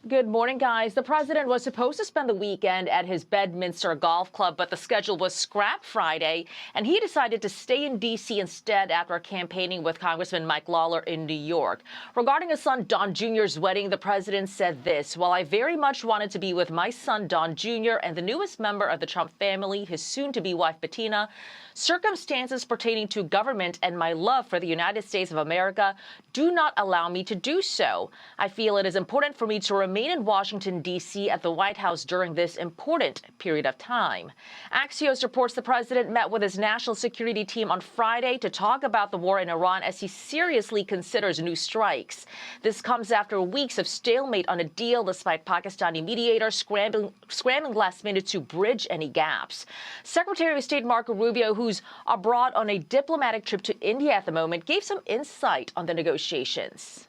Good morning, guys. The president was supposed to spend the weekend at his Bedminster Golf Club, but the schedule was scrapped Friday, and he decided to stay in D.C. instead after campaigning with Congressman Mike Lawler in New York. Regarding his son Don Jr.'s wedding, the president said this: "While I very much wanted to be with my son Don Jr. and the newest member of the Trump family, his soon-to-be wife Bettina, circumstances pertaining to government and my love for the United States of America do not allow me to do so. I feel it is important for me to remain in Washington, D.C. at the White House during this important period of time." Axios reports the president met with his national security team on Friday to talk about the war in Iran as he seriously considers new strikes. This comes after weeks of stalemate on a deal, despite Pakistani mediators scrambling last minute to bridge any gaps. Secretary of State Marco Rubio, who's abroad on a diplomatic trip to India at the moment, gave some insight on the negotiations.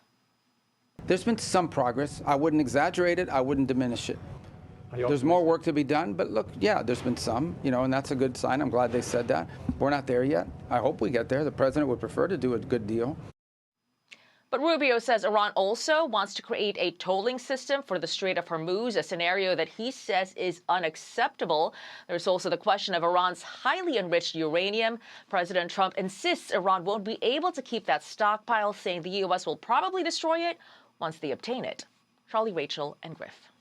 There's been some progress. I wouldn't exaggerate it. I wouldn't diminish it. There's more work to be done, but look, yeah, there's been some, and that's a good sign. I'm glad they said that. We're not there yet. I hope we get there. The president would prefer to do a good deal. But Rubio says Iran also wants to create a tolling system for the Strait of Hormuz, a scenario that he says is unacceptable. There's also the question of Iran's highly enriched uranium. President Trump insists Iran won't be able to keep that stockpile, saying the U.S. will probably destroy it once they obtain it. Charlie, Rachel, and Griff.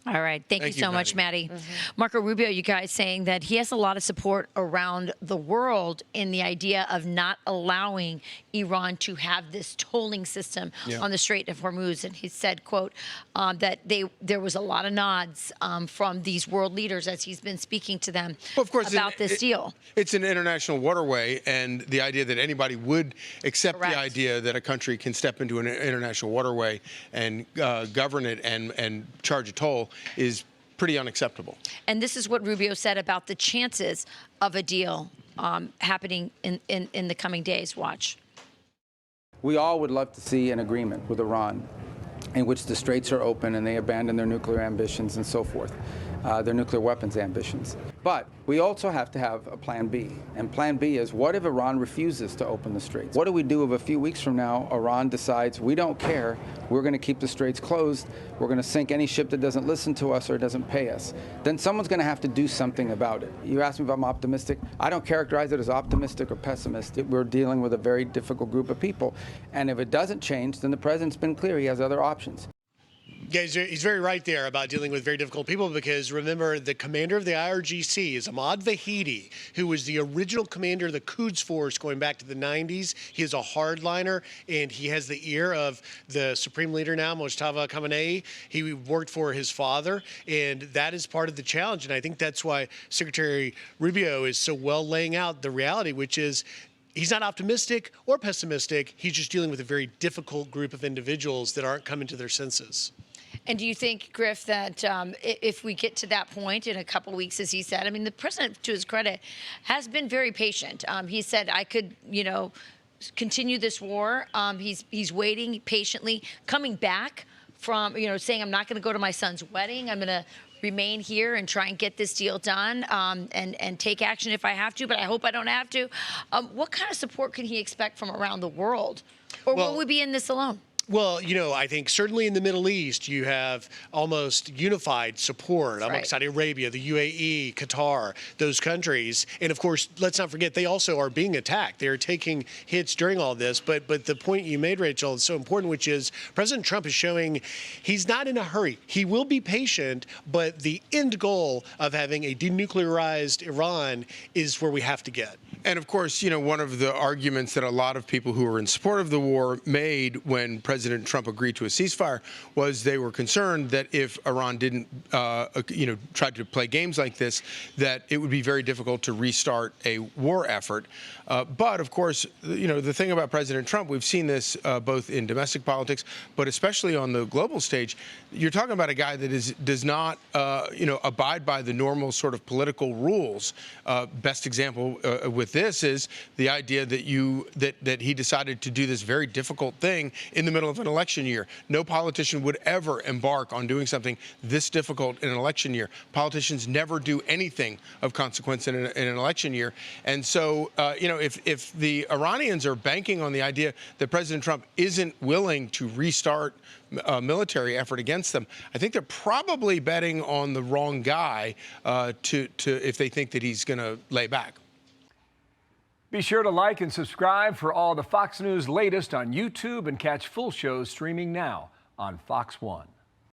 All right. Thank you so much, Maddie. Marco Rubio, you guys saying that he has a lot of support around the world in the idea of not allowing Iran to have this tolling system on the Strait of Hormuz. And he said, quote, that there was a lot of nods from these world leaders as he's been speaking to them about this deal. It's an international waterway, and the idea that anybody would accept the idea that a country can step into an international waterway and govern it and charge a toll is pretty unacceptable. And this is what Rubio said about the chances of a deal happening in the coming days. Watch. We all would love to see an agreement with Iran in which the straits are open and they abandon their nuclear ambitions and so forth, their nuclear weapons ambitions. But we also have to have a plan B. And plan B is, what if Iran refuses to open the straits? What do we do if a few weeks from now Iran decides, we don't care, we're going to keep the straits closed, we're going to sink any ship that doesn't listen to us or doesn't pay us? Then someone's going to have to do something about it. You asked me if I'm optimistic. I don't characterize it as optimistic or pessimistic. We're dealing with a very difficult group of people. And if it doesn't change, then the president's been clear he has other options. Yeah, he's very right there about dealing with very difficult people, because remember, the commander of the IRGC is Ahmad Vahidi, who was the original commander of the Quds Force going back to the 90s. He is a hardliner, and he has the ear of the supreme leader now, Mustafa Khamenei. He worked for his father, and that is part of the challenge. And I think that's why Secretary Rubio is so well laying out the reality, which is he's not optimistic or pessimistic. He's just dealing with a very difficult group of individuals that aren't coming to their senses. And do you think, Griff, that if we get to that point in a couple of weeks, as he said, I mean, the president, to his credit, has been very patient. He said, I could, continue this war. He's waiting patiently, coming back from, saying, I'm not going to go to my son's wedding. I'm going to remain here and try and get this deal done and take action if I have to, but I hope I don't have to. What kind of support can he expect from around the world? Or will we be in this alone? Well, I think certainly in the Middle East, you have almost unified support amongst Saudi Arabia, the UAE, Qatar, those countries. And of course, let's not forget, they also are being attacked. They're taking hits during all this. But the point you made, Rachel, is so important, which is President Trump is showing he's not in a hurry. He will be patient, but the end goal of having a denuclearized Iran is where we have to get. And of course, one of the arguments that a lot of people who are in support of the war made when President Trump agreed to a ceasefire was they were concerned that if Iran didn't, try to play games like this, that it would be very difficult to restart a war effort. But of course, the thing about President Trump, we've seen this both in domestic politics, but especially on the global stage. You're talking about a guy that does not, abide by the normal sort of political rules. Best example with this is the idea that that he decided to do this very difficult thing in the middle of an election year. No politician would ever embark on doing something this difficult in an election year. Politicians never do anything of consequence in an election year. And so, if the Iranians are banking on the idea that President Trump isn't willing to restart a military effort against them, I think they're probably betting on the wrong guy if they think that he's going to lay back. Be sure to like and subscribe for all the Fox News latest on YouTube and catch full shows streaming now on Fox One.